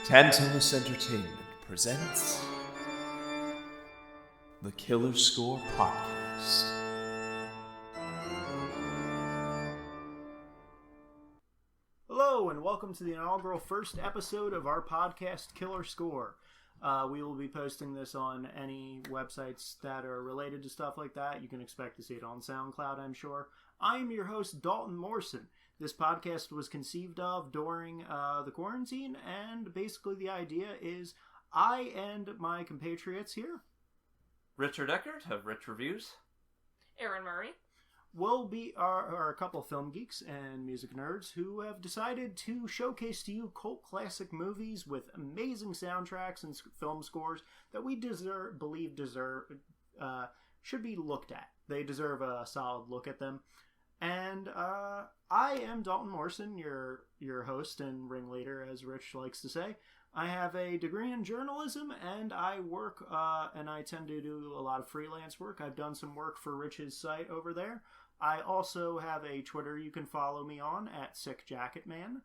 Tantalus Entertainment presents the Killer Score Podcast. Hello, and welcome to the inaugural first episode of our podcast, Killer Score. We will be posting this on any websites that are related to stuff like that. You can expect to see it on SoundCloud, I'm sure. I am your host, Daulton Morrison. This podcast was conceived of during the quarantine, and basically the idea is I and my compatriots here, Richard Eckert of Rich Reviews, Erin Murray, will be are a couple of film geeks and music nerds who have decided to showcase to you cult classic movies with amazing soundtracks and film scores that we believe should be looked at. They deserve a solid look at them. And I am Daulton Morrison, your host and ringleader, as Rich likes to say. I have a degree in journalism, and I work, and I tend to do a lot of freelance work. I've done some work for Rich's site over there. I also have a Twitter you can follow me on, at SickJacketMan.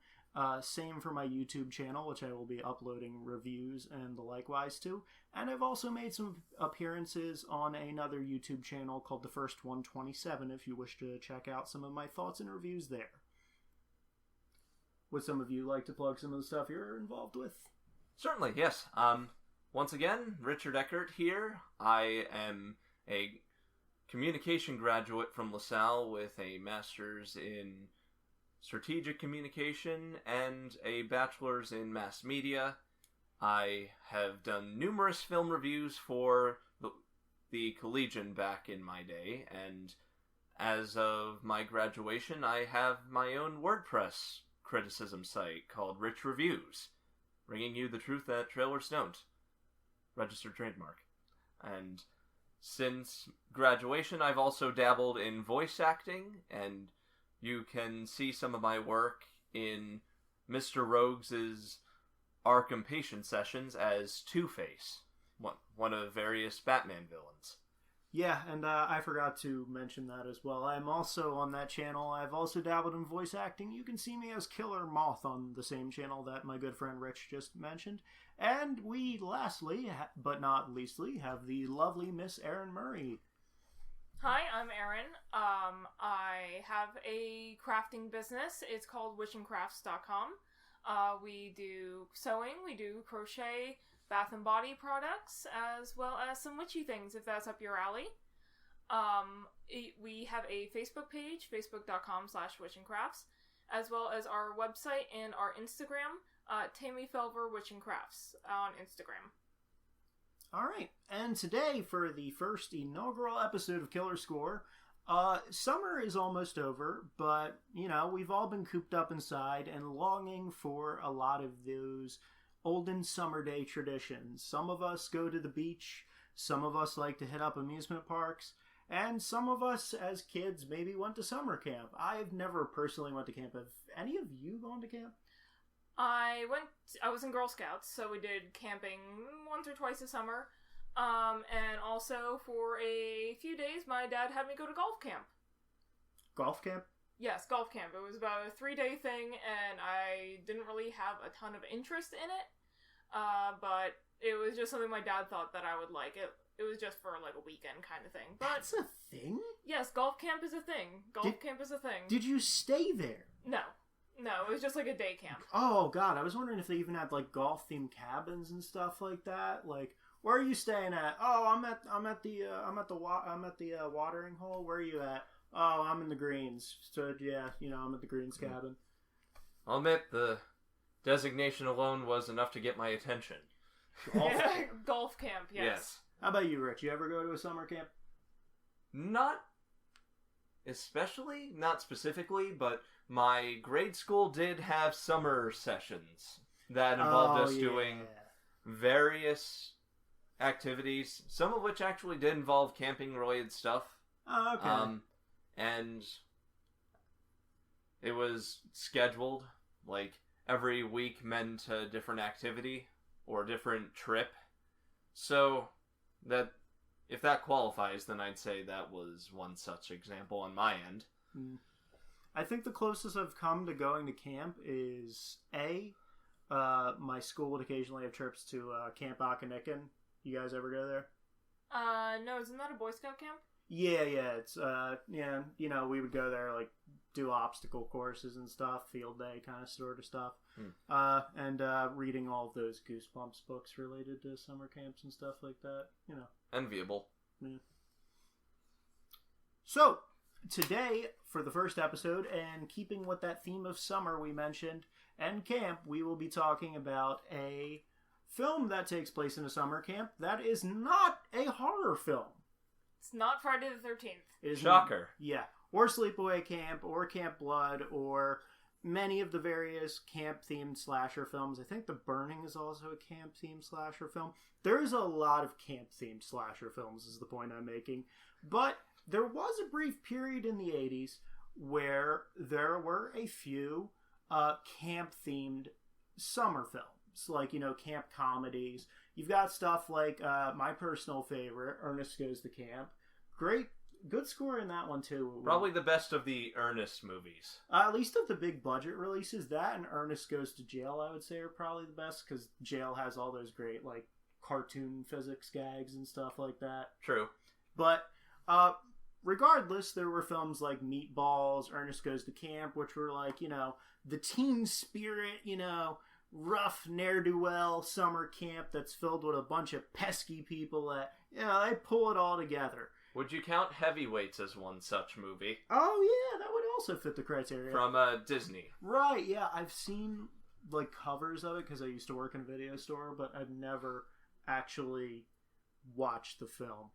Same for my YouTube channel, which I will be uploading reviews and the likewise to. And I've also made some appearances on another YouTube channel called The First 127, if you wish to check out some of my thoughts and reviews there. Would some of you like to plug some of the stuff you're involved with? Certainly, yes. Once again, Richard Eckert here. I am a communication graduate from LaSalle with a master's in strategic communication and a bachelor's in mass media. I have done numerous film reviews for the Collegian back in my day, and as of my graduation, I have my own WordPress criticism site called Rich Reviews, bringing you the truth that trailers don't. Registered trademark. And since graduation, I've also dabbled in voice acting, and you can see some of my work in Mr. Rogues' Arkham Patient sessions as Two-Face, one of various Batman villains. Yeah, and I forgot to mention that as well. I'm also on that channel. I've also dabbled in voice acting. You can see me as Killer Moth on the same channel that my good friend Rich just mentioned. And we lastly, but not leastly, have the lovely Miss Erin Murray. Hi, I'm Erin. I have a crafting business. It's called witchandcrafts.com. We do sewing, we do crochet, bath and body products, as well as some witchy things, if that's up your alley. We have a Facebook page, facebook.com/witchandcrafts, as well as our website and our Instagram, Tammy Felver Witch and Crafts on Instagram. Alright, and today for the first inaugural episode of Killer Score, summer is almost over, but, we've all been cooped up inside and longing for a lot of those olden summer day traditions. Some of us go to the beach, some of us like to hit up amusement parks, and some of us as kids maybe went to summer camp. I've never personally went to camp. Have any of you gone to camp? I was in Girl Scouts, so we did camping once or twice a summer. And also for a few days, my dad had me go to golf camp. Golf camp? Yes, golf camp. It was about a 3-day thing, and I didn't really have a ton of interest in it. But it was just something my dad thought that I would like. It was just for like a weekend kind of thing. But that's a thing? Yes, golf camp is a thing. Camp is a thing. Did you stay there? No, it was just like a day camp. Oh god, I was wondering if they even had like golf themed cabins and stuff like that. Like, where are you staying at? Oh, I'm at the watering hole. Where are you at? Oh, I'm in the greens. So yeah, I'm at the greens cabin. I'll admit the designation alone was enough to get my attention. Golf camp, yes. How about you, Rich? You ever go to a summer camp? Not specifically, but my grade school did have summer sessions that involved us doing various activities, some of which actually did involve camping related stuff. Oh, okay. And it was scheduled, like every week meant a different activity or different trip. So that if that qualifies, then I'd say that was one such example on my end. I think the closest I've come to going to camp is my school would occasionally have trips to Camp Akanikin. You guys ever go there? No, isn't that a Boy Scout camp? Yeah, it's, we would go there, like, do obstacle courses and stuff, field day kind of sort of stuff. And reading all of those Goosebumps books related to summer camps and stuff like that, Enviable. Yeah. So, today, for the first episode, and keeping with that theme of summer we mentioned, and camp, we will be talking about a film that takes place in a summer camp that is not a horror film. It's not Friday the 13th. Shocker. Yeah. Or Sleepaway Camp, or Camp Blood, or many of the various camp-themed slasher films. I think The Burning is also a camp-themed slasher film. There's a lot of camp-themed slasher films, is the point I'm making. But there was a brief period in the 80s where there were a few camp-themed summer films, like, camp comedies. You've got stuff like my personal favorite, Ernest Goes to Camp. Good score in that one, too. Probably the best of the Ernest movies. At least of the big budget releases, that and Ernest Goes to Jail, I would say, are probably the best, because Jail has all those great, like, cartoon physics gags and stuff like that. True. But, regardless, there were films like Meatballs, Ernest Goes to Camp, which were like, the teen spirit, rough ne'er-do-well summer camp that's filled with a bunch of pesky people that, they pull it all together. Would you count Heavyweights as one such movie? Oh, yeah, that would also fit the criteria. From Disney. Right, yeah, I've seen, like, covers of it because I used to work in a video store, but I've never actually watched the film.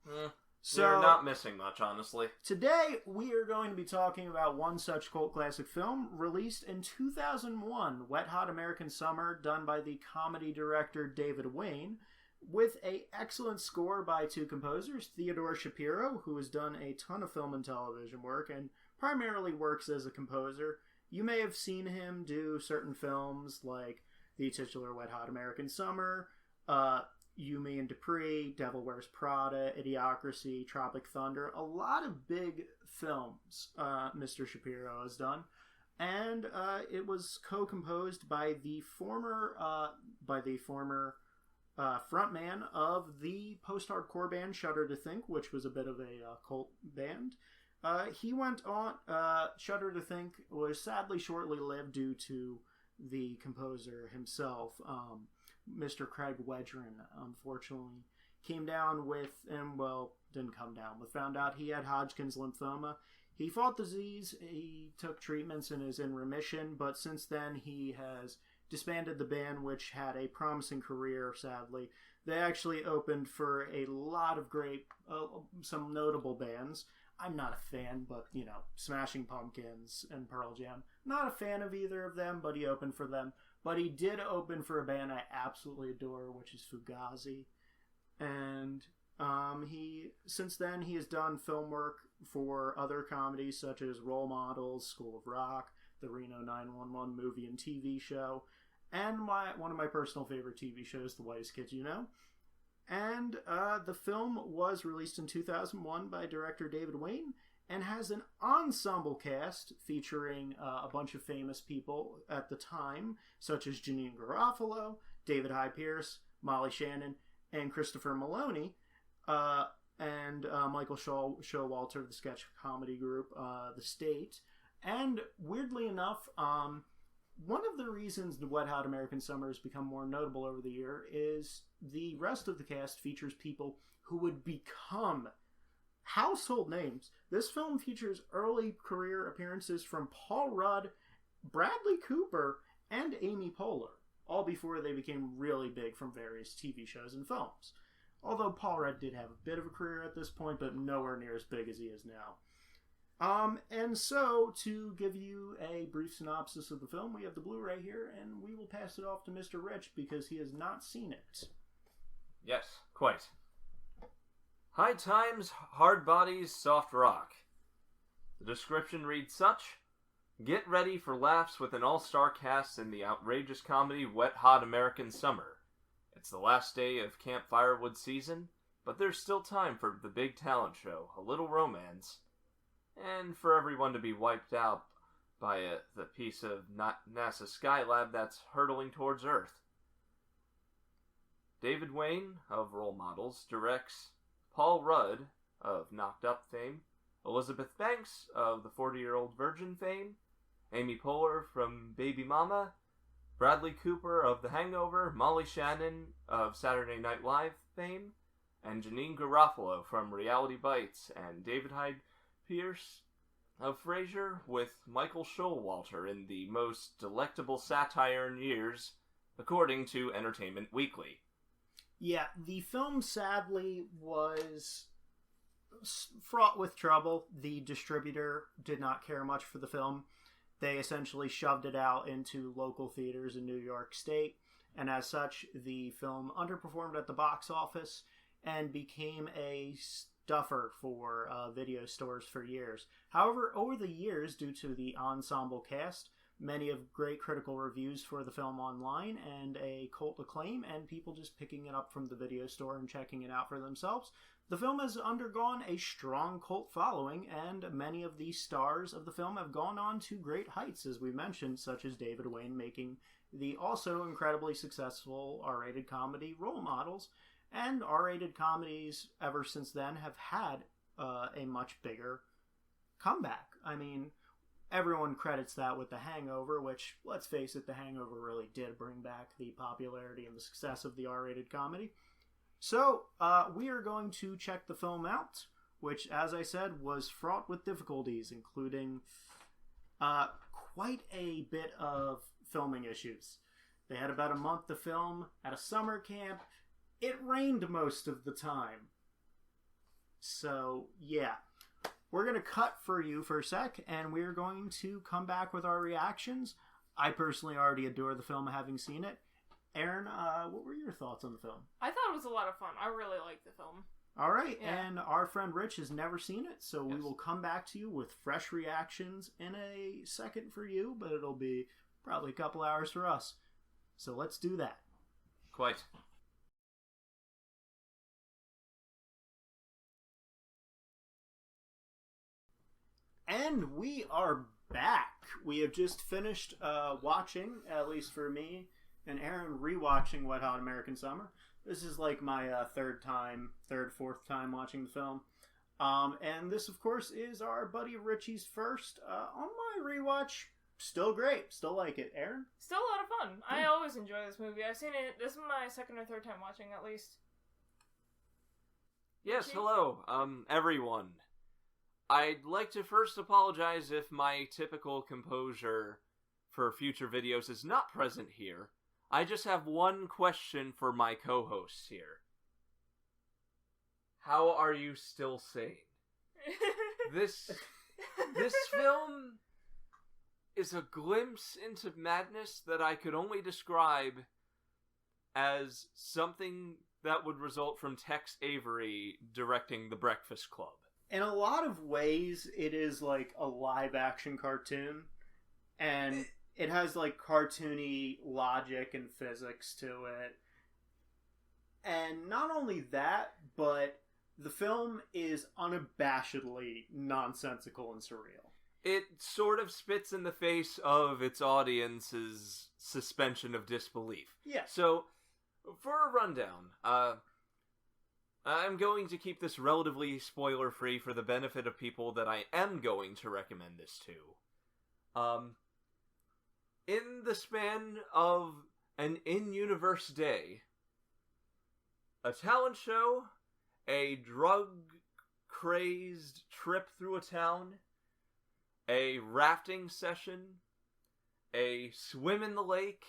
So, you're not missing much, honestly. Today, we are going to be talking about one such cult classic film released in 2001, Wet Hot American Summer, done by the comedy director David Wayne, with an excellent score by two composers, Theodore Shapiro, who has done a ton of film and television work and primarily works as a composer. You may have seen him do certain films like the titular Wet Hot American Summer, You, Me, and Dupree, Devil Wears Prada, Idiocracy, Tropic Thunder. A lot of big films Mr. Shapiro has done. And it was co-composed by the former frontman of the post-hardcore band Shudder to Think, which was a bit of a cult band. He went on. Shudder to Think was sadly shortly lived due to the composer himself, Mr. Craig Wedren, unfortunately, came down with, and well, didn't come down with, found out he had Hodgkin's lymphoma. He fought the disease, he took treatments and is in remission, but since then he has disbanded the band, which had a promising career, sadly. They actually opened for a lot of great, some notable bands. I'm not a fan, but, Smashing Pumpkins and Pearl Jam. Not a fan of either of them, but he opened for them. But he did open for a band I absolutely adore, which is Fugazi. And since then, he has done film work for other comedies such as Role Models, School of Rock, the Reno 911 movie and TV show, and one of my personal favorite TV shows, The Whitest Kids You Know. And the film was released in 2001 by director David Wayne and has an ensemble cast featuring a bunch of famous people at the time, such as Janine Garofalo, David Hyde Pierce, Molly Shannon, and Christopher Maloney, and Michael Showalter of the sketch comedy group The State. And weirdly enough, one of the reasons the Wet Hot American Summer has become more notable over the year is the rest of the cast features people who would become household names. This film features early career appearances from Paul Rudd, Bradley Cooper, and Amy Poehler, all before they became really big from various TV shows and films. Although Paul Rudd did have a bit of a career at this point, but nowhere near as big as he is now. And so, to give you a brief synopsis of the film, we have the Blu-ray here, and we will pass it off to Mr. Rich because he has not seen it. Yes, quite. High times, hard bodies, soft rock. The description reads such: get ready for laughs with an all-star cast in the outrageous comedy Wet Hot American Summer. It's the last day of Camp Firewood season, but there's still time for the big talent show, a little romance, and for everyone to be wiped out by the piece of NASA Skylab that's hurtling towards Earth. David Wayne of Role Models directs Paul Rudd of Knocked Up fame, Elizabeth Banks of The 40-Year-Old Virgin fame, Amy Poehler from Baby Mama, Bradley Cooper of The Hangover, Molly Shannon of Saturday Night Live fame, and Janine Garofalo from Reality Bites, and David Hyde Pierce of Frasier, with Michael Showalter in the most delectable satire in years, according to Entertainment Weekly. Yeah, the film sadly was fraught with trouble. The distributor did not care much for the film. They essentially shoved it out into local theaters in New York State, and as such, the film underperformed at the box office and became a stuffer for video stores for years. However, over the years, due to the ensemble cast, many of great critical reviews for the film online, and a cult acclaim, and people just picking it up from the video store and checking it out for themselves, the film has undergone a strong cult following, and many of the stars of the film have gone on to great heights, as we mentioned, such as David Wayne making the also incredibly successful R-rated comedy Role Models, and R-rated comedies ever since then have had a much bigger comeback. I mean, everyone credits that with The Hangover, which, let's face it, The Hangover really did bring back the popularity and the success of the R-rated comedy. So, we are going to check the film out, which, as I said, was fraught with difficulties, including quite a bit of filming issues. They had about a month to film at a summer camp. It rained most of the time. So, yeah. We're going to cut for you for a sec, and we're going to come back with our reactions. I personally already adore the film, having seen it. Erin, what were your thoughts on the film? I thought it was a lot of fun. I really liked the film. All right, Yeah. and our friend Rich has never seen it, so we Yes. will come back to you with fresh reactions in a second for you, but it'll be probably a couple hours for us. So let's do that. Quite. And we are back. We have just finished watching, at least for me and Erin, rewatching Wet Hot American Summer. This is like my fourth time watching the film. And this, of course, is our buddy Richie's first. On my rewatch, still great. Still like it. Erin? Still a lot of fun. I always enjoy this movie. I've seen it. This is my second or third time watching, at least. Yes, Richie? hello, everyone. I'd like to first apologize if my typical composure for future videos is not present here. I just have one question for my co-hosts here. How are you still sane? This film is a glimpse into madness that I could only describe as something that would result from Tex Avery directing The Breakfast Club. In a lot of ways, it is like a live-action cartoon, and it has like cartoony logic and physics to it. And not only that, but the film is unabashedly nonsensical and surreal. It sort of spits in the face of its audience's suspension of disbelief. Yes. So, for a rundown, I'm going to keep this relatively spoiler-free for the benefit of people that I am going to recommend this to. In the span of an in-universe day, a talent show, a drug-crazed trip through a town, a rafting session, a swim in the lake,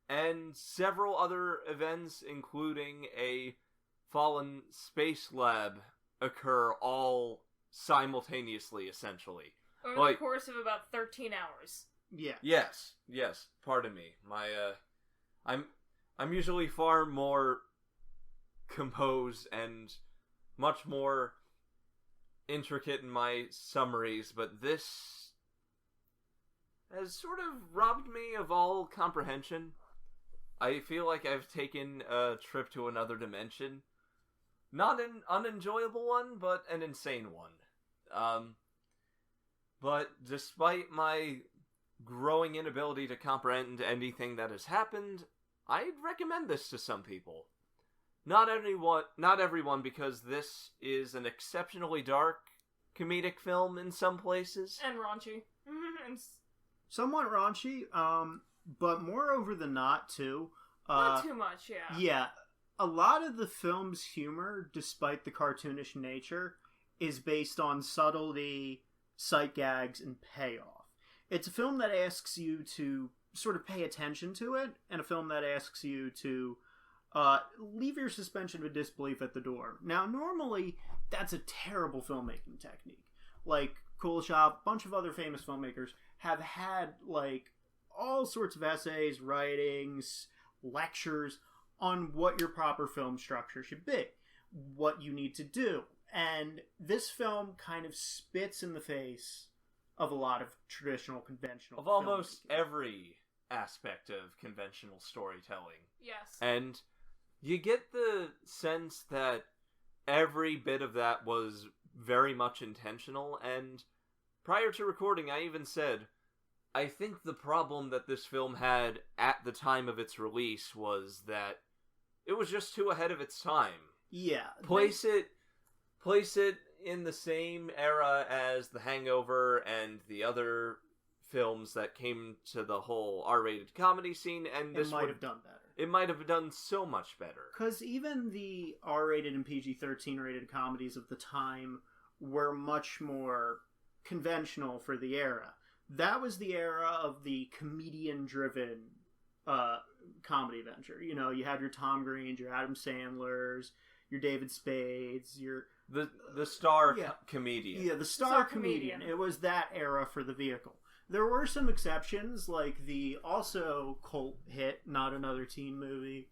and several other events, including a fallen space lab, occur all simultaneously, essentially. Over the course of about 13 hours. Yeah. Yes. Pardon me. I'm usually far more composed and much more intricate in my summaries, but this has sort of robbed me of all comprehension. I feel like I've taken a trip to another dimension. Not an unenjoyable one, but an insane one. But despite my growing inability to comprehend anything that has happened, I'd recommend this to some people. Not everyone, because this is an exceptionally dark comedic film in some places. And raunchy. Somewhat raunchy, but more over than not, too. Not too much, yeah. Yeah. A lot of the film's humor, despite the cartoonish nature, is based on subtlety, sight gags, and payoff. It's a film that asks you to sort of pay attention to it, and a film that asks you to leave your suspension of disbelief at the door. Now, normally, that's a terrible filmmaking technique. Like, Kuleshov, a bunch of other famous filmmakers have had, like, all sorts of essays, writings, lectures on what your proper film structure should be, what you need to do. And this film kind of spits in the face of a lot of traditional, conventional of almost every aspect of conventional storytelling. Yes. And you get the sense that every bit of that was very much intentional, and prior to recording, I even said, I think the problem that this film had at the time of its release was that it was just too ahead of its time. Yeah. Place it in the same era as The Hangover and the other films that came to the whole R-rated comedy scene, and this might have done better. It might have done so much better. Because even the R-rated and PG-13 rated comedies of the time were much more conventional for the era. That was the era of the comedian-driven comedy venture. You know, you had your Tom Greens, your Adam Sandlers, your David Spades, your... The star comedian. Yeah, the star comedian. It was that era for the vehicle. There were some exceptions, like the also cult hit, Not Another Teen Movie,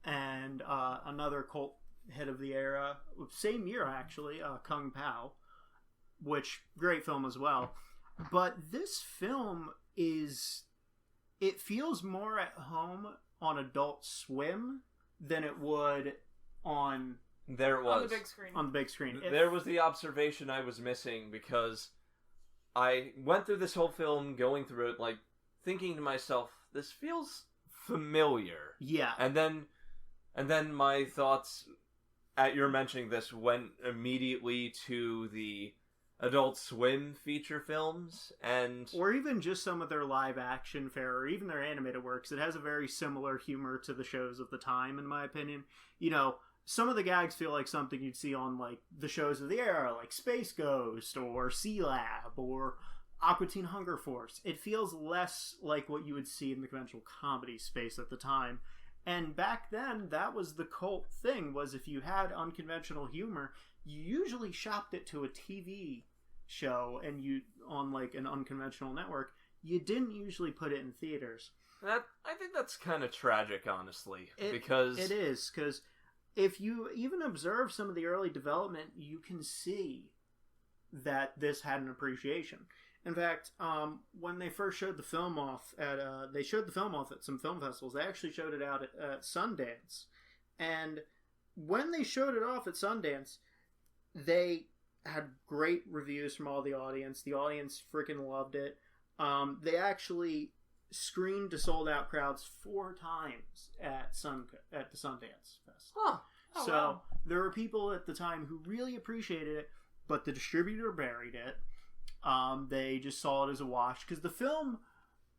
and another cult hit of the era, same year actually, Kung Pao, which, great film as well. But this film it feels more at home on Adult Swim than it would on... There it was. On the big screen. On the big screen. There was the observation I was missing, because I went through this whole film, going through it, like, thinking to myself, this feels familiar. Yeah. And then my thoughts, at your mentioning this, went immediately to the Adult Swim feature films, and... Or even just some of their live action fare, or even their animated works. It has a very similar humor to the shows of the time, in my opinion. You know, some of the gags feel like something you'd see on, like, the shows of the era, like Space Ghost, or C-Lab, or Aqua Teen Hunger Force. It feels less like what you would see in the conventional comedy space at the time. And back then, that was the cult thing, was if you had unconventional humor, you usually shopped it to a TV show, and you on, like, an unconventional network. You didn't usually put it in theaters. I think that's kind of tragic, honestly, because... It is, because... If you even observe some of the early development, you can see that this had an appreciation. In fact, when they first showed the film off at some film festivals. They actually showed it out at Sundance, and when they showed it off at Sundance, they had great reviews from all the audience. The audience freaking loved it. They actually screened to sold out crowds 4 times at the Sundance Fest. Huh. Oh, so wow. There were people at the time who really appreciated it, but the distributor buried it. They just saw it as a wash, because the film,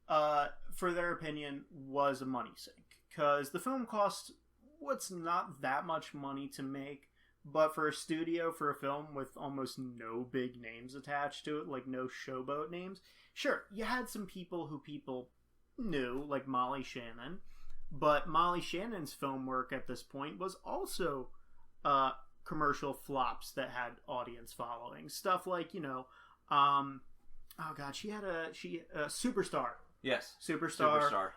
for their opinion, was a money sink. Because the film cost what's not that much money to make, but for a studio, for a film with almost no big names attached to it, like no showboat names, sure, you had some people who people knew, like Molly Shannon, but Molly Shannon's film work at this point was also commercial flops that had audience following. Stuff like, you know, she had a Superstar. Yes. Superstar.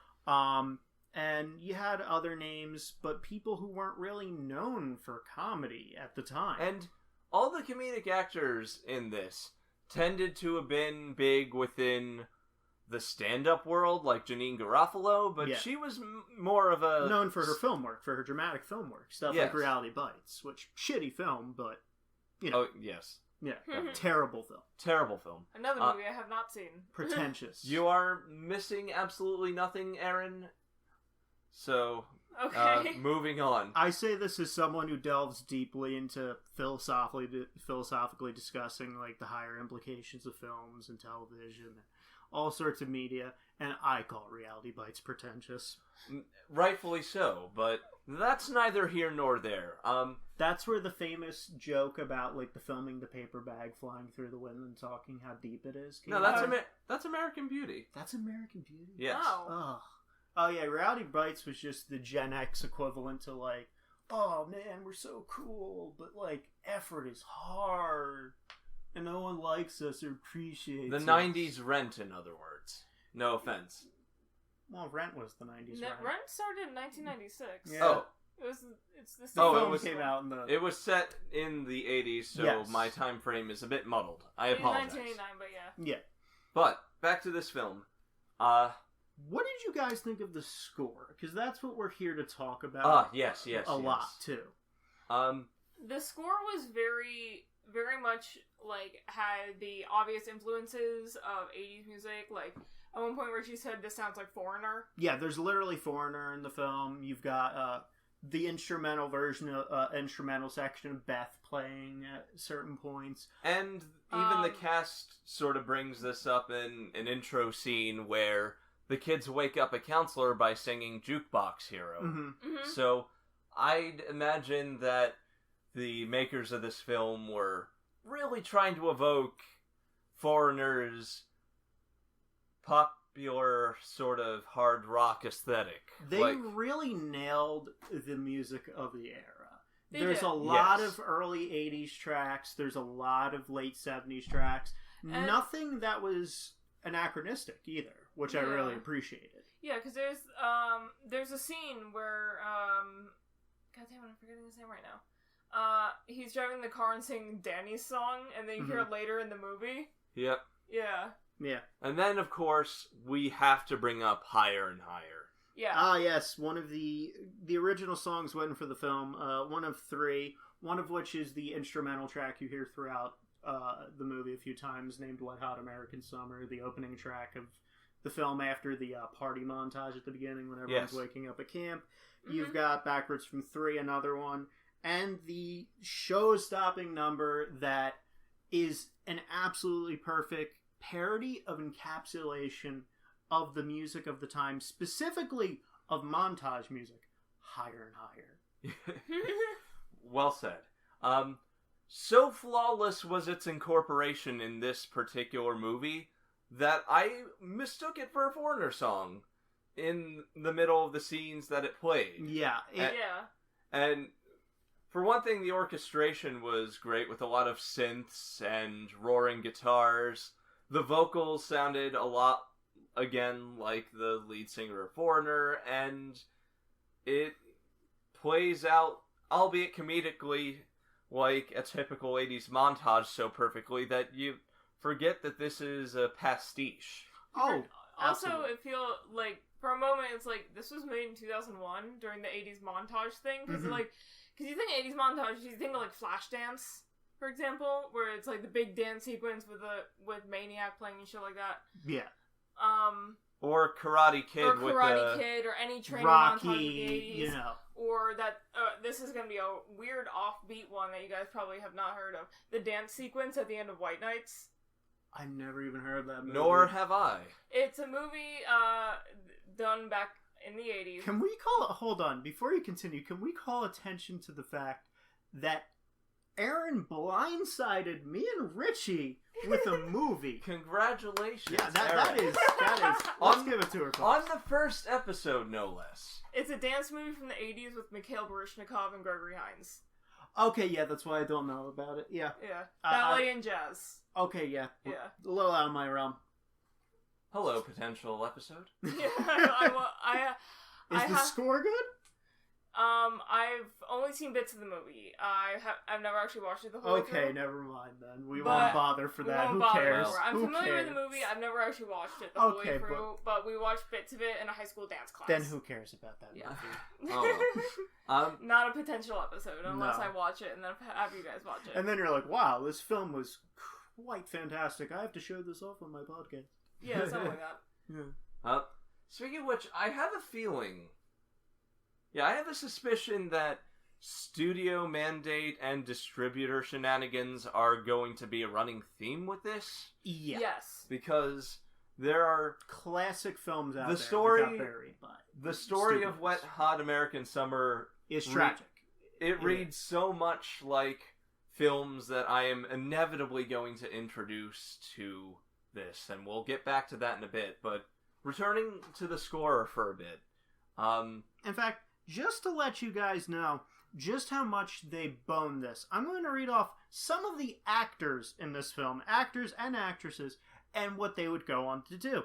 And you had other names, but people who weren't really known for comedy at the time. And all the comedic actors in this tended to have been big within the stand-up world, like Janine Garofalo, but she was more of a... known for her film work, for her dramatic film work. Stuff like Reality Bites, which, shitty film, but, you know. Oh, yes. Yeah, terrible film. Terrible film. Another movie I have not seen. Pretentious. You are missing absolutely nothing, Erin. So, Okay. moving on. I say this as someone who delves deeply into philosophically discussing like the higher implications of films and television, and all sorts of media, and I call Reality Bites pretentious. Rightfully so, but that's neither here nor there. That's where the famous joke about like the filming the paper bag flying through the wind and talking how deep it is. No, that's American Beauty. That's American Beauty. Yes. Oh. Oh yeah, Reality Bites was just the Gen X equivalent to like, oh man, we're so cool, but like effort is hard, and no one likes us or appreciates The us. 90s Rent, in other words. No offense. Well, Rent was the 90s. Rent started in 1996. Yeah. Oh, It's the The Oh, it film was- came out in the. it was set in the 80s, so Yes. my time frame is a bit muddled. I in apologize. 1989, but yeah. Yeah. But back to this film. What did you guys think of the score? Because that's what we're here to talk about. Yes. a lot too. The score was very, very much like had the obvious influences of 80s music. Like at one point, Richie said this sounds like Foreigner. Yeah, there's literally Foreigner in the film. You've got the instrumental version, instrumental section of Beth playing at certain points. And even the cast sort of brings this up in an intro scene where the kids wake up a counselor by singing Jukebox Hero. Mm-hmm. Mm-hmm. So I'd imagine that the makers of this film were really trying to evoke Foreigner's popular sort of hard rock aesthetic. They really nailed the music of the era. There's did. a lot Yes. of early 80s tracks. There's a lot of late 70s tracks. And- Nothing that was anachronistic either, which I really Yeah. appreciated. Yeah, because there's a scene where God damn it, I'm forgetting his name right now. He's driving the car and singing Danny's song, and then you hear it later in the movie. Yep. Yeah. Yeah. And then, of course, we have to bring up Higher and Higher. Yeah. Ah, yes. One of the original songs written for the film, one of three, one of which is the instrumental track you hear throughout the movie a few times, named Wet Hot American Summer, the opening track of the film after the party montage at the beginning when everyone's waking up at camp. You've got Backwards from 3, another one, and the show-stopping number that is an absolutely perfect parody of encapsulation of the music of the time, specifically of montage music, Higher and Higher. Well said. So flawless was its incorporation in this particular movie that I mistook it for a Foreigner song in the middle of the scenes that it played. Yeah. Yeah. And for one thing, the orchestration was great with a lot of synths and roaring guitars. The vocals sounded a lot, again, like the lead singer of Foreigner, and it plays out, albeit comedically, like a typical 80s montage so perfectly that you forget that this is a pastiche. Oh, Also, absolutely. it feel like for a moment it's like this was made in 2001 during the 80s montage thing because you think 80s montage, you think of like Flashdance, for example, where it's like the big dance sequence with Maniac playing and shit like that. Yeah. Or Karate Kid Or with Karate the... Kid, or any training montage of the Rocky, 80s. you know. Or that, this is going to be a weird offbeat one that you guys probably have not heard of. The dance sequence at the end of White Nights. I've never even heard of that movie. Nor have I. It's a movie done back in the 80s. Can we hold on, before you continue, can we call attention to the fact that Erin blindsided me and Richie with a movie? Congratulations, Yeah, that Erin. is, let's give it to her, On folks. the first episode, no less. It's a dance movie from the 80s with Mikhail Baryshnikov and Gregory Hines. Okay, yeah, that's why I don't know about it. Yeah. Yeah. Ballet and jazz. Okay, yeah. Yeah. A little out of my realm. Hello, potential episode. Yeah, Is the score good? I've only seen bits of the movie. I've never actually watched it the whole way through. Okay, never mind then. We But won't bother for We that. won't Who bother cares? over it. I'm Who familiar cares? with the movie. I've never actually watched it the whole Okay, way through, but we watched bits of it in a high school dance class. Then who cares about that Yeah. movie? Oh, Not a potential episode unless No. I watch it and then have you guys watch it. And then you're like, wow, this film was quite fantastic. I have to show this off on my podcast. Yeah, something like that. Yeah. Speaking of which, I have a feeling... Yeah, I have a suspicion that studio mandate and distributor shenanigans are going to be a running theme with this. Yeah. Yes. Because there are... Classic films out The there story- that got buried by The story studios. of Wet Hot American Summer... is tragic. It reads so much like films that I am inevitably going to introduce to this, and we'll get back to that in a bit, but returning to the score for a bit. In fact, just to let you guys know just how much they boned this, I'm going to read off some of the actors in this film, actors and actresses, and what they would go on to do.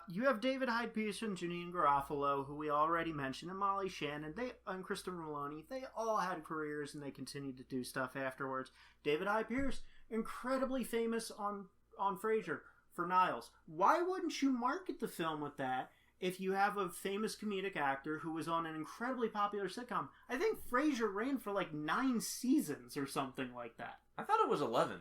You have David Hyde Pierce and Janine Garofalo, who we already mentioned, and Molly Shannon, and Christopher Maloney. They all had careers, and they continued to do stuff afterwards. David Hyde Pierce, incredibly famous on Frasier for Niles. Why wouldn't you market the film with that if you have a famous comedic actor who was on an incredibly popular sitcom? I think Frasier ran for like 9 seasons or something like that. I thought it was 11.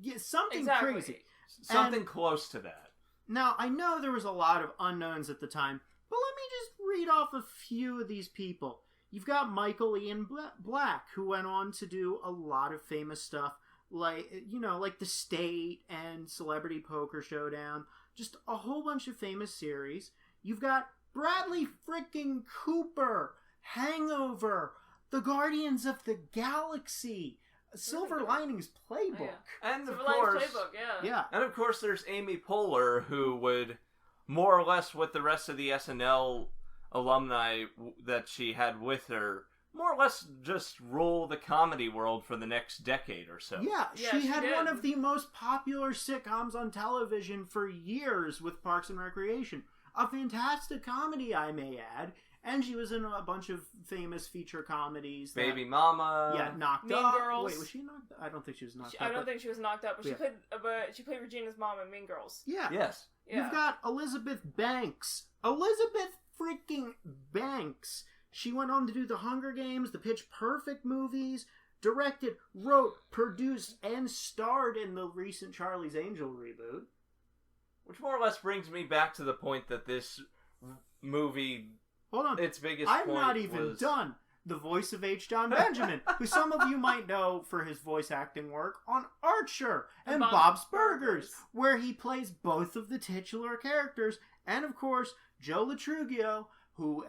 Yeah, something Exactly. crazy. Something close to that. Now, I know there was a lot of unknowns at the time, but let me just read off a few of these people. You've got Michael Ian Black, who went on to do a lot of famous stuff, like The State and Celebrity Poker Showdown, just a whole bunch of famous series. You've got Bradley frickin' Cooper, Hangover, The Guardians of the Galaxy, Silver Linings Playbook. Oh, yeah. And of Silver Linings course... Playbook, yeah. Yeah. And of course there's Amy Poehler, who would, more or less with the rest of the SNL alumni that she had with her, more or less just rule the comedy world for the next decade or so. Yeah, Yeah, she she had did. one of the most popular sitcoms on television for years with Parks and Recreation. A fantastic comedy, I may add. And she was in a bunch of famous feature comedies. Baby Mama. Yeah, Knocked Mean Up. Girls. Wait, was she knocked up? I don't think she was knocked up. I don't but- think she was knocked up, but Yeah. she played Regina's mom in Mean Girls. Yeah. Yes. Yeah. You've got Elizabeth Banks. Elizabeth freaking Banks. She went on to do The Hunger Games, the Pitch Perfect movies, directed, wrote, produced, and starred in the recent Charlie's Angel reboot. Which more or less brings me back to the point that this movie, Hold on. its biggest I'm point not even was... done. The voice of H. John Benjamin, who some of you might know for his voice acting work on Archer and Bob's Burgers, where he plays both of the titular characters, and of course, Joe Truglio, who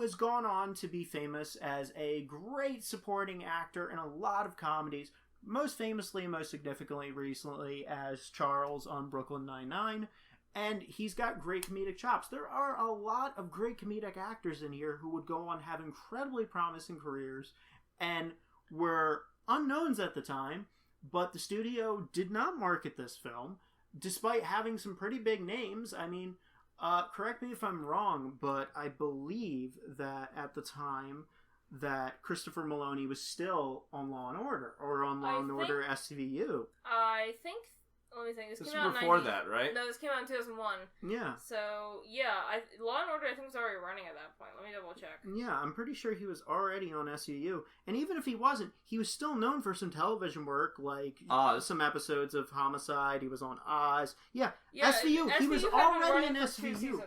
has gone on to be famous as a great supporting actor in a lot of comedies, most famously and most significantly recently as Charles on Brooklyn Nine-Nine. And he's got great comedic chops. There are a lot of great comedic actors in here who would go on to have incredibly promising careers and were unknowns at the time, but the studio did not market this film, despite having some pretty big names. I mean, correct me if I'm wrong, but I believe that at the time that Christopher Maloney was still on Law & Order, or on Law & Order SVU. I think... Let me think. This came out was before 90 that, right? No, this came out in 2001. Yeah. So, yeah, Law & Order I think was already running at that point. Let me double check. Yeah, I'm pretty sure he was already on SUU. And even if he wasn't, he was still known for some television work, like Oz. some episodes of Homicide. He was on Oz. Yeah, Yeah, SVU. He was SVU had been already in running for 2 SVU. seasons.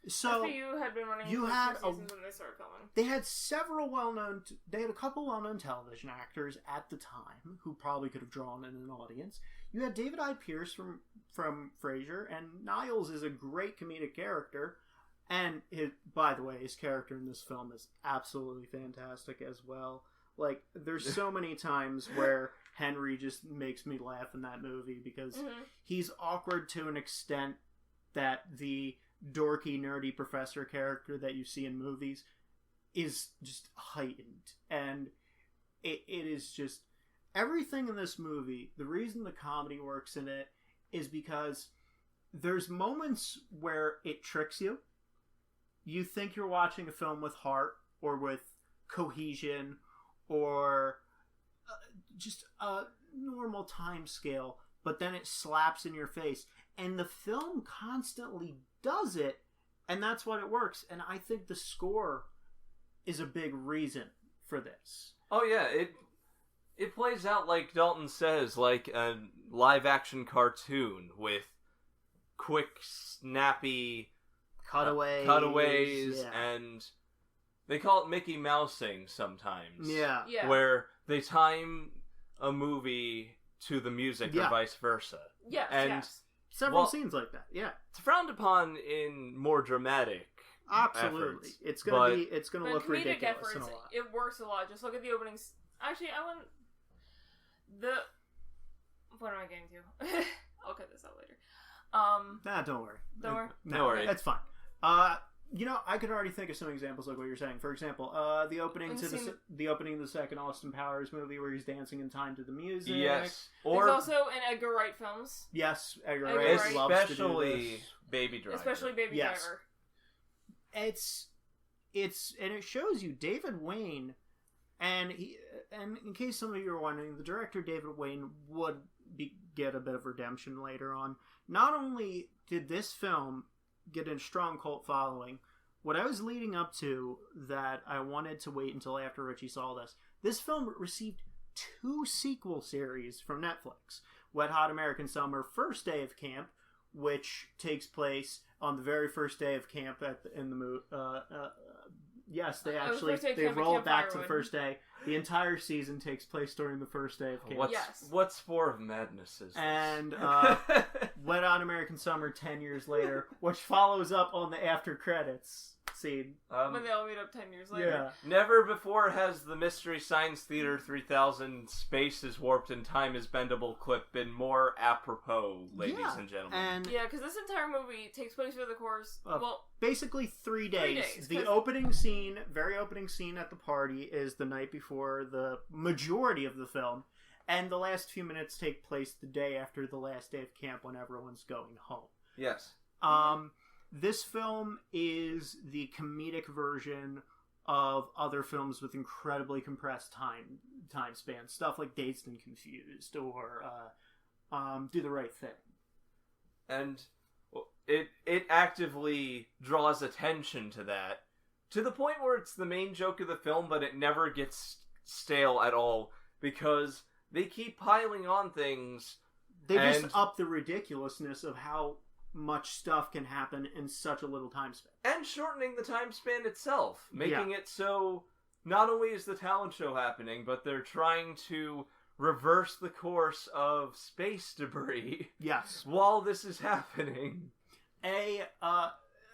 So SVU had been running you for had 2 seasons when they started filming. they had they had a couple well-known television actors at the time who probably could have drawn in an audience. You had David I. Pierce from Frasier, and Niles is a great comedic character. And by the way, his character in this film is absolutely fantastic as well. Like, there's so many times where Henry just makes me laugh in that movie because he's awkward to an extent that the dorky, nerdy professor character that you see in movies is just heightened. And it is just... Everything in this movie, the reason the comedy works in it is because there's moments where it tricks you. You think you're watching a film with heart or with cohesion or just a normal time scale, but then it slaps in your face. And the film constantly does it, and that's what it works. And I think the score is a big reason for this. Oh yeah, it plays out like Daulton says, like a live-action cartoon with quick, snappy cutaways, and they call it Mickey Mousing sometimes. Yeah. Where they time a movie to the music or vice versa. Yes, and several scenes like that. Yeah, it's frowned upon in more dramatic. Absolutely, efforts, it's gonna look ridiculous. Efforts, in a lot. it works a lot. Just look at the openings. Actually, I wouldn't. What am I getting to? I'll cut this out later. Nah, don't worry. Don't worry. Don't worry. That's fine. I could already think of some examples like what you're saying. For example, the opening of the second Austin Powers movie where he's dancing in time to the music. Yes. There's also in Edgar Wright films. Yes, Edgar Wright Wright loves to do this. Baby Driver. Especially Baby Driver. It's and it shows you David Wayne, and in case some of you are wondering, the director David Wayne would get a bit of redemption later on. Not only did this film get a strong cult following, what I was leading up to that I wanted to wait until after Richie saw this film received 2 sequel series from Netflix. Wet Hot American Summer, First Day of Camp, which takes place on the very first day of camp in the movie. Yes, they roll it back to the first day. The entire season takes place during the first day of camp. What Spore of Madness is this? And Wet Hot American Summer 10 years later, which follows up on the after credits scene. When they all meet up 10 years later. Yeah. Never before has the Mystery Science Theater 3000 Space is Warped and Time is Bendable clip been more apropos, ladies and gentlemen. Because this entire movie takes place over the course, basically 3 days. The very opening scene at the party is the night before the majority of the film, and the last few minutes take place the day after the last day of camp when everyone's going home. Yes. This film is the comedic version of other films with incredibly compressed time span. Stuff like Dazed and Confused or Do the Right Thing. And it actively draws attention to that, to the point where it's the main joke of the film, but it never gets stale at all, because they keep piling on things. They just up the ridiculousness of how much stuff can happen in such a little time span. And shortening the time span itself. Making it so not only is the talent show happening, but they're trying to reverse the course of space debris. Yes. While this is happening.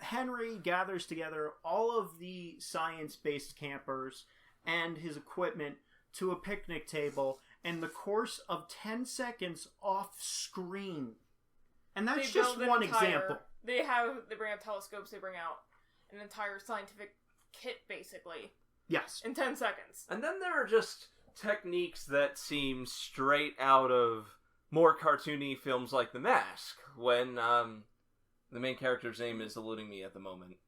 Henry gathers together all of the science-based campers and his equipment to a picnic table in the course of 10 seconds off screen. And that's just one example. They bring out telescopes, they bring out an entire scientific kit, basically. Yes. In 10 seconds. And then there are just techniques that seem straight out of more cartoony films like The Mask, when the main character's name is eluding me at the moment.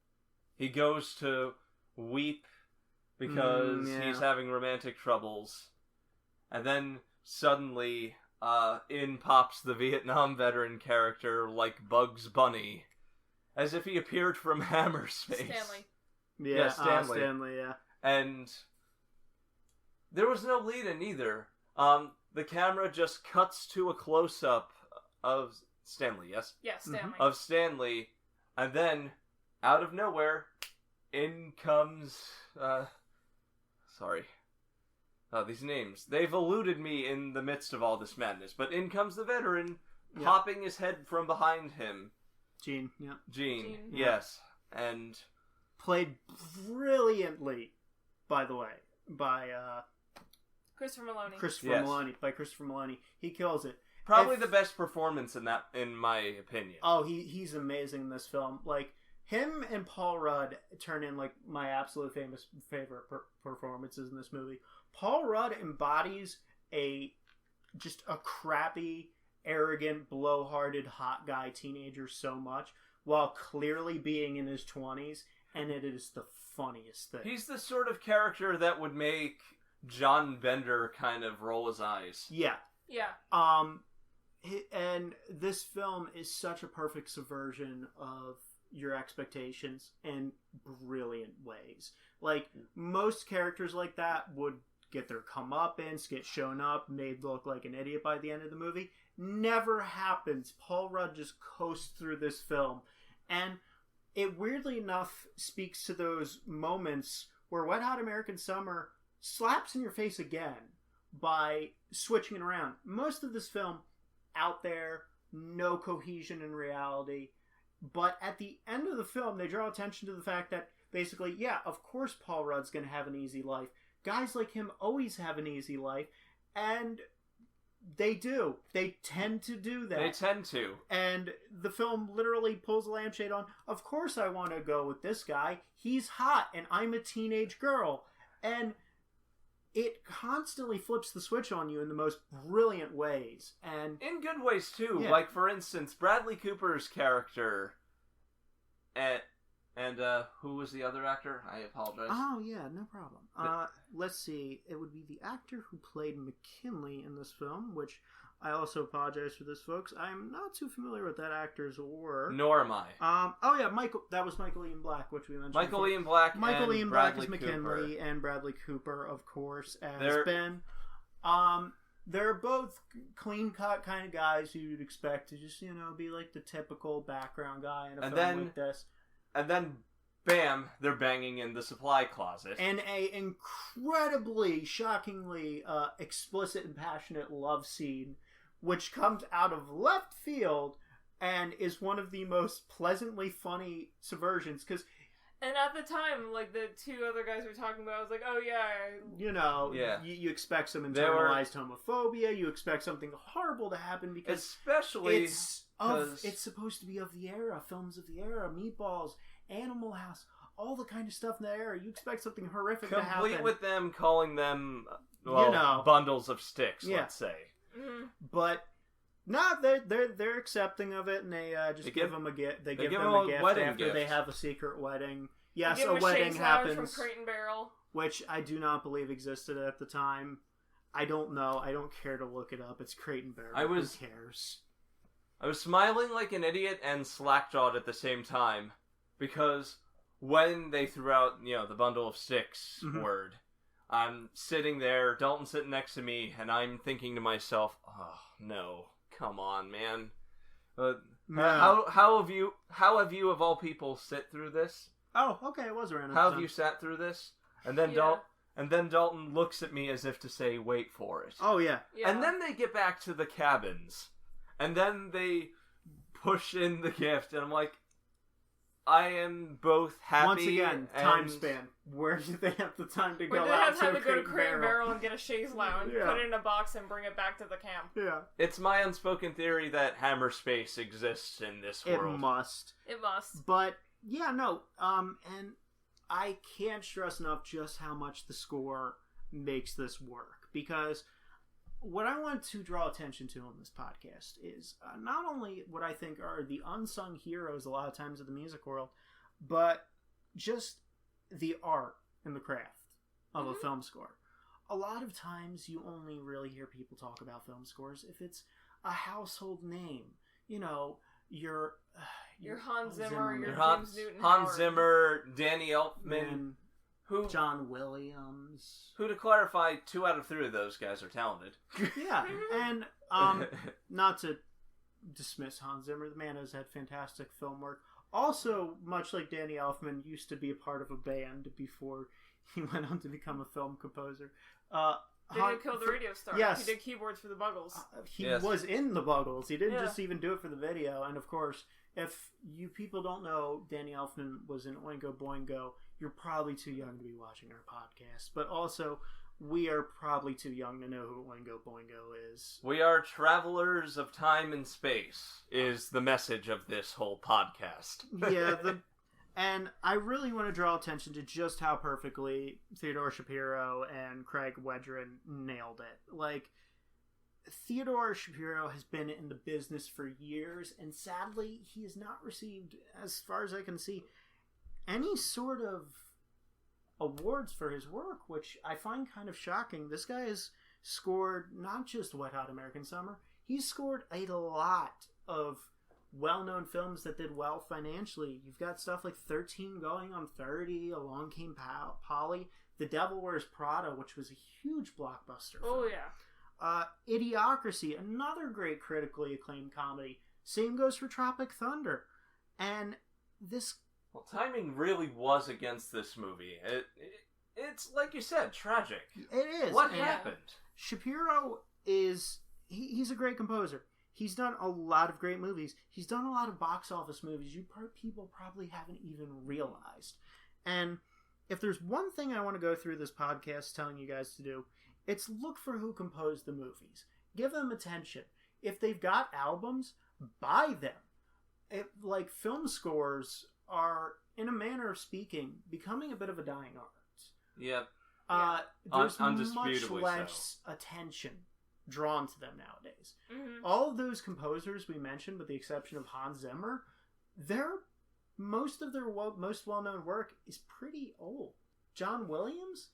He goes to weep because he's having romantic troubles, and then suddenly in pops the Vietnam veteran character like Bugs Bunny, as if he appeared from Hammerspace. Stanley. Yeah, Stanley. Stanley, yeah. And there was no lead-in either. The camera just cuts to a close-up of Stanley, yes? Yes, Stanley. Of Stanley, and then, out of nowhere, in comes... these names. They've eluded me in the midst of all this madness, but in comes the veteran, popping his head from behind him. Gene, yeah. Gene, yes. And... played brilliantly, by the way, by Christopher Meloni. By Christopher Meloni. He kills it. Probably the best performance in that, in my opinion. Oh, he's amazing in this film. Like, him and Paul Rudd turn in, like, my absolute favorite performances in this movie. Paul Rudd embodies just a crappy, arrogant, blow-hearted, hot guy teenager so much, while clearly being in his 20s, and it is the funniest thing. He's the sort of character that would make John Bender kind of roll his eyes. Yeah. Yeah. And this film is such a perfect subversion of your expectations in brilliant ways. Like, most characters like that would get their comeuppance, get shown up, made look like an idiot by the end of the movie. Never happens. Paul Rudd just coasts through this film. And it weirdly enough speaks to those moments where Wet Hot American Summer slaps in your face again by switching it around. Most of this film, out there, no cohesion in reality. But at the end of the film, they draw attention to the fact that basically, yeah, of course Paul Rudd's going to have an easy life. Guys like him always have an easy life. And they do. They tend to do that. They tend to. And the film literally pulls a lampshade on, of course I want to go with this guy. He's hot, and I'm a teenage girl. And it constantly flips the switch on you in the most brilliant ways. And in good ways, too. Yeah. Like, for instance, Bradley Cooper's character... And who was the other actor? I apologize. Oh, yeah, no problem. Let's see. It would be the actor who played McKinley in this film, which I also apologize for this, folks. I'm not too familiar with that actor's work. Nor am I. Oh, yeah, Michael. That was Michael Ian Black, which we mentioned Michael before. Ian Black Michael and Ian Bradley Black is Cooper. McKinley, and Bradley Cooper, of course, as Ben. They're both clean-cut kind of guys who you'd expect to just, be like the typical background guy in a film like this. And then, bam, they're banging in the supply closet. And a incredibly, shockingly explicit and passionate love scene, which comes out of left field and is one of the most pleasantly funny subversions. And at the time, like, the two other guys were talking about, I was like, oh, yeah. You expect some internalized homophobia. You expect something horrible to happen because... Especially... It's supposed to be of the era, films of the era, Meatballs, Animal House, all the kind of stuff in that era. You expect something horrific to happen. Complete with them calling them, bundles of sticks, let's say. Mm-hmm. But no, they're accepting of it, and they just give them a gift. They give them a gift after they have a secret wedding. Yes, a wedding happens from Crate and Barrel, which I do not believe existed at the time. I don't know. I don't care to look it up. It's Crate and Barrel. Who cares? I was smiling like an idiot and slack-jawed at the same time, because when they threw out, the bundle of sticks word, I'm sitting there, Daulton sitting next to me, and I'm thinking to myself, oh, no, come on, man. No. How have you, of all people, sit through this? Oh, okay, it was around. How have you sat through this? And then Daulton looks at me as if to say, wait for it. Oh, yeah. And then they get back to the cabins. And then they push in the gift, and I'm like, I am both happy. Once again, time span. Where did they have the time to go out? Where did they have time to go to Crate and Barrel and get a chaise lounge, put it in a box, and bring it back to the camp? Yeah. It's my unspoken theory that hammer space exists in this world. It must. But, yeah, no. And I can't stress enough just how much the score makes this work. Because... what I want to draw attention to on this podcast is not only what I think are the unsung heroes a lot of times of the music world, but just the art and the craft of a film score. A lot of times you only really hear people talk about film scores if it's a household name. Your Hans Zimmer, your Hans James Newton Hans Howard. Zimmer, Danny Elfman... John Williams. Who, to clarify, 2 out of 3 of those guys are talented. Yeah, and not to dismiss Hans Zimmer, the man has had fantastic film work. Also, much like Danny Elfman, used to be a part of a band before he went on to become a film composer. They did Kill the Radio Star. Yes. He did keyboards for the Buggles. He was in the Buggles. He didn't just even do it for the video. And of course, if you people don't know, Danny Elfman was in Oingo Boingo. You're probably too young to be watching our podcast. But also, we are probably too young to know who Oingo Boingo is. We are travelers of time and space, is the message of this whole podcast. And I really want to draw attention to just how perfectly Theodore Shapiro and Craig Wedren nailed it. Like, Theodore Shapiro has been in the business for years, and sadly, he has not received, as far as I can see, any sort of awards for his work, which I find kind of shocking. This guy has scored not just Wet Hot American Summer, he's scored a lot of well-known films that did well financially. You've got stuff like 13 Going on 30, Along Came Polly, The Devil Wears Prada, which was a huge blockbuster film. Oh, yeah. Idiocracy, another great critically acclaimed comedy. Same goes for Tropic Thunder. And this... Well, timing really was against this movie. It's, like you said, tragic. It is. What And happened? Shapiro is... He's a great composer. He's done a lot of great movies. He's done a lot of box office movies people probably haven't even realized. And if there's one thing I want to go through this podcast telling you guys to do, it's look for who composed the movies. Give them attention. If they've got albums, buy them. Like film scores are, in a manner of speaking, becoming a bit of a dying art. Yep. There's much Undisputably less attention drawn to them nowadays. Mm-hmm. All of those composers we mentioned, with the exception of Hans Zimmer, most of their most well-known work is pretty old. John Williams,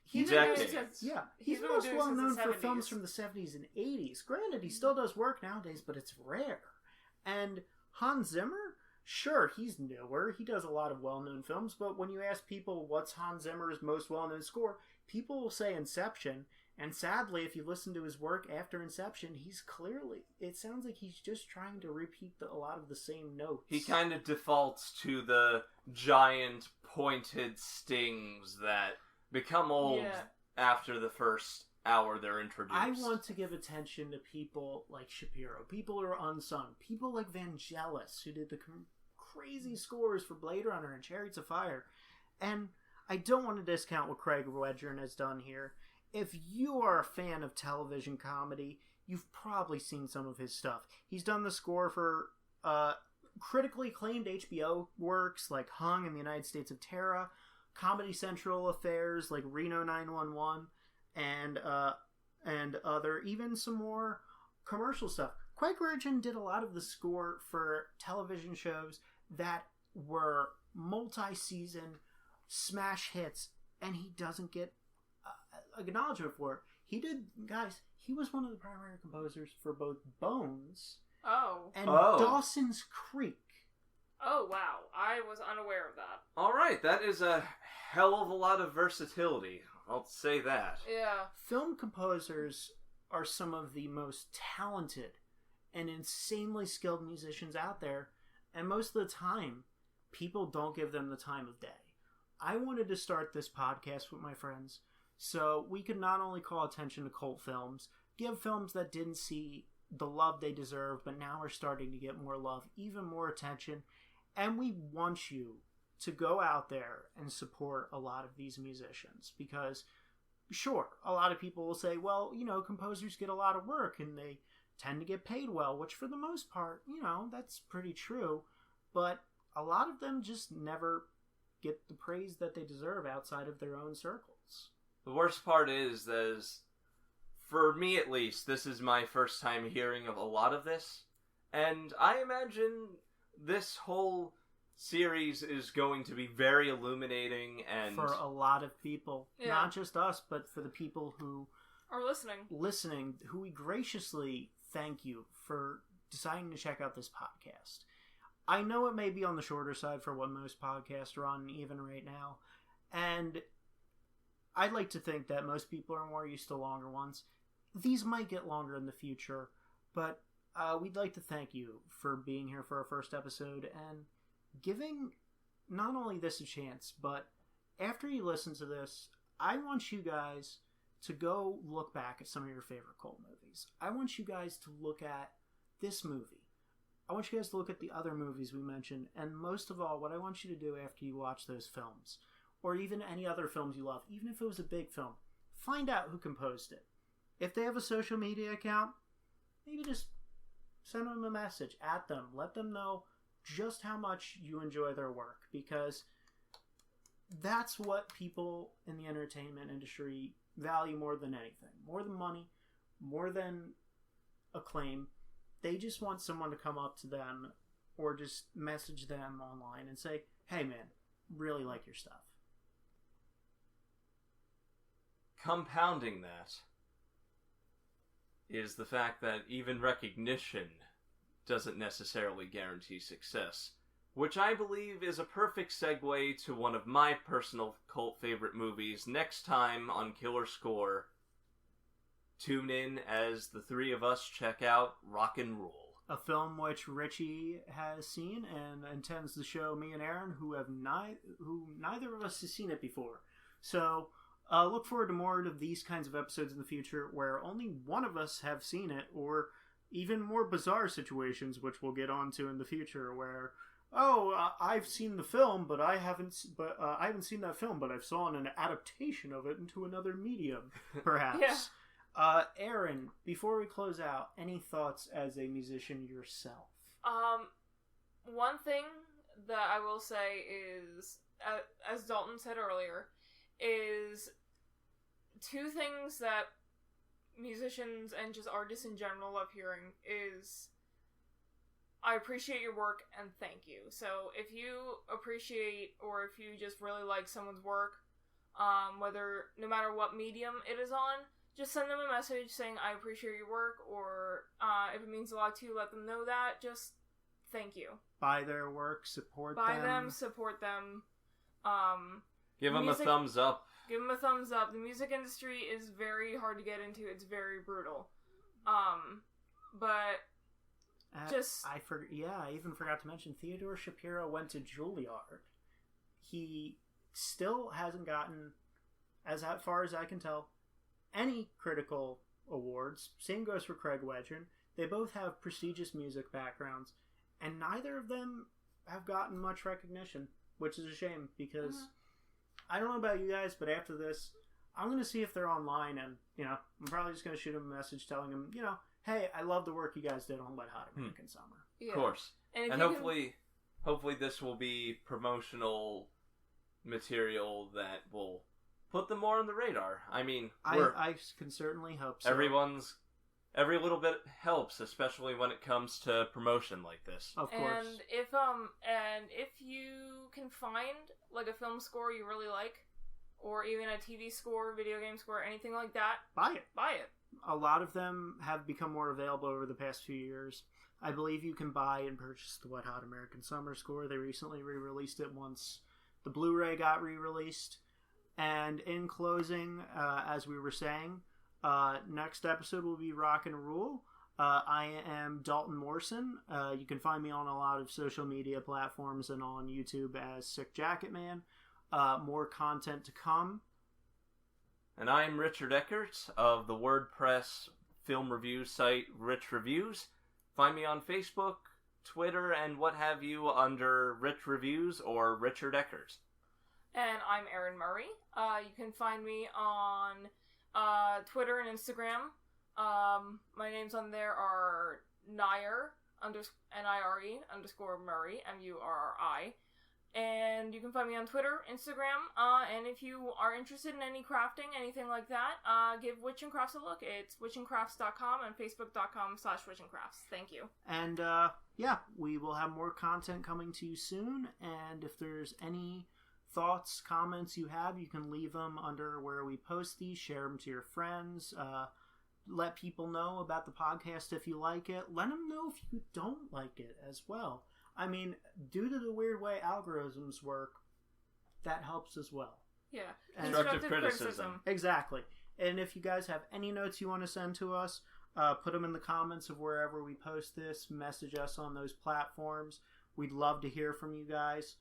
He's he's been most doing well-known since the for films 70s. from the 70s and 80s. Granted, he still does work nowadays, but it's rare. And Hans Zimmer, sure, he's newer. He does a lot of well-known films, but when you ask people what's Hans Zimmer's most well-known score, people will say Inception. And sadly, if you listen to his work after Inception, it sounds like he's just trying to repeat a lot of the same notes. He kind of defaults to the giant pointed stings that become old after the first hour they're introduced. I want to give attention to people like Shapiro, people who are unsung, people like Vangelis, who did the crazy scores for Blade Runner and Chariots of Fire. And I don't want to discount what Craig Wedren has done here. If you are a fan of television comedy, you've probably seen some of his stuff. He's done the score for critically acclaimed HBO works like Hung in the United States of Terror, Comedy Central affairs like Reno 911, and other, even some more commercial stuff. Craig Wedren did a lot of the score for television shows that were multi-season smash hits, and he doesn't get acknowledgement for it. He was one of the primary composers for both Bones and Dawson's Creek. Oh, wow. I was unaware of that. Alright, that is a hell of a lot of versatility. I'll say that. Yeah. Film composers are some of the most talented and insanely skilled musicians out there, and most of the time, people don't give them the time of day. I wanted to start this podcast with my friends so we could not only call attention to cult films, give films that didn't see the love they deserve, but now are starting to get more love, even more attention, and we want you to go out there and support a lot of these musicians, because sure, a lot of people will say, well, composers get a lot of work and they tend to get paid well, which for the most part, that's pretty true, but a lot of them just never get the praise that they deserve outside of their own circles. The worst part is, for me at least, this is my first time hearing of a lot of this, and I imagine this whole series is going to be very illuminating and for a lot of people, not just us, but for the people who are listening, who we graciously thank you for deciding to check out this podcast. I know it may be on the shorter side for what most podcasts run even right now, and I'd like to think that most people are more used to longer ones. These might get longer in the future, but we'd like to thank you for being here for our first episode and giving not only this a chance, but after you listen to this, I want you guys to go look back at some of your favorite cult movies. I want you guys to look at this movie. I want you guys to look at the other movies we mentioned, and most of all, what I want you to do after you watch those films, or even any other films you love, even if it was a big film, find out who composed it. If they have a social media account, maybe just send them a message at them. Let them know just how much you enjoy their work, because that's what people in the entertainment industry value more than anything. More than money, more than acclaim. They just want someone to come up to them or just message them online and say, hey man, really like your stuff. Compounding that is the fact that even recognition doesn't necessarily guarantee success. Which I believe is a perfect segue to one of my personal cult favorite movies next time on Killer Score. Tune in as the three of us check out Rock and Roll. A film which Richie has seen and intends to show me and Erin, who neither of us has seen it before. So look forward to more of these kinds of episodes in the future where only one of us have seen it, or even more bizarre situations, which we'll get onto in the future, where I've seen the film, but I haven't seen that film, but I've saw an adaptation of it into another medium, perhaps. Yeah. Erin, before we close out, any thoughts as a musician yourself? One thing that I will say is, as Daulton said earlier, is two things that musicians and just artists in general love hearing is, I appreciate your work and thank you. So if you appreciate, or if you just really like someone's work, whether, no matter what medium it is on, just send them a message saying, I appreciate your work, or if it means a lot to you, let them know that. Just thank you. Buy their work, support them. Buy them, support them. Give them a thumbs up. Give them a thumbs up. The music industry is very hard to get into. It's very brutal. But just... I even forgot to mention, Theodore Shapiro went to Juilliard. He still hasn't gotten, as far as I can tell, any critical awards. Same goes for Craig Wedren. They both have prestigious music backgrounds, and neither of them have gotten much recognition, which is a shame, because I don't know about you guys, but after this, I'm going to see if they're online, and, I'm probably just going to shoot them a message telling them, hey, I love the work you guys did on Wet Hot American Summer. Yeah. Of course. And hopefully this will be promotional material that will put them more on the radar. I mean, I can certainly hope so. Every little bit helps, especially when it comes to promotion like this. Of course. And if you can find like a film score you really like, or even a TV score, video game score, anything like that, buy it. Buy it. A lot of them have become more available over the past few years. I believe you can buy and purchase the Wet Hot American Summer score. They recently re-released it once the Blu-ray got re-released. And in closing, as we were saying, next episode will be Rock and Roll. I am Daulton Morrison. You can find me on a lot of social media platforms and on YouTube as Sick Jacket Man. More content to come. And I'm Richard Eckert of the WordPress film review site Rich Reviews. Find me on Facebook, Twitter, and what have you under Rich Reviews or Richard Eckert. And I'm Erin Murray. You can find me on Twitter and Instagram. My names on there are Nire, N-I-R-E, _ Murray, M-U-R-R-I. And you can find me on Twitter, Instagram, and if you are interested in any crafting, anything like that, give Witch and Crafts a look. It's witchandcrafts.com and facebook.com/witchandcrafts. Thank you. And, we will have more content coming to you soon, and if there's any thoughts, comments you have, you can leave them under where we post these, share them to your friends, let people know about the podcast if you like it, let them know if you don't like it as well. I mean, due to the weird way algorithms work, that helps as well. Yeah. Constructive criticism. Exactly. And if you guys have any notes you want to send to us, put them in the comments of wherever we post this. Message us on those platforms. We'd love to hear from you guys.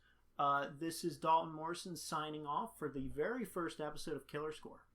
This is Daulton Morrison signing off for the very first episode of Killer Score.